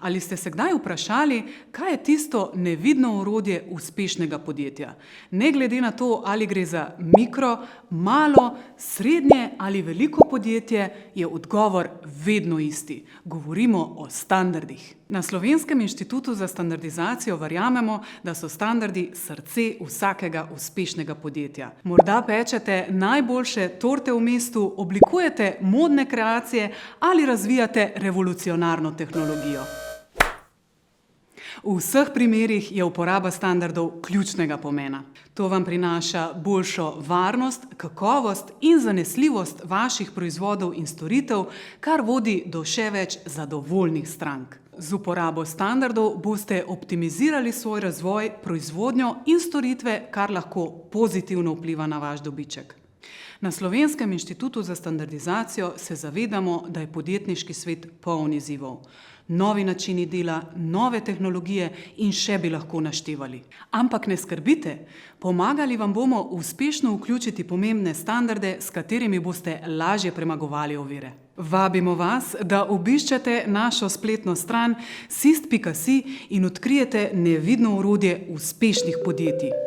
Ali ste se kdaj vprašali, kaj je tisto nevidno orodje uspešnega podjetja? Ne glede na to, ali gre za mikro, malo, srednje ali veliko podjetje, je odgovor vedno isti. Govorimo o standardih. Na Slovenskem inštitutu za standardizacijo verjamemo, da so standardi srce vsakega uspešnega podjetja. Morda pečete najboljše torte v mestu, oblikujete modne kreacije ali razvijate revolucionarno tehnologijo. V vseh primerih je uporaba standardov ključnega pomena. To vam prinaša boljšo varnost, kakovost in zanesljivost vaših proizvodov in storitev, kar vodi do še več zadovoljnih strank. Z uporabo standardov boste optimizirali svoj razvoj, proizvodnjo in storitve, kar lahko pozitivno vpliva na vaš dobiček. Na Slovenskem inštitutu za standardizacijo se zavedamo, da je podjetniški svet poln izzivov. Novi načini dela, nove tehnologije in še bi lahko naštevali. Ampak ne skrbite, pomagali vam bomo uspešno vključiti pomembne standarde, s katerimi boste lažje premagovali ovire. Vabimo vas, da obiščete našo spletno stran sist.si in odkrijete nevidno orodje uspešnih podjetij.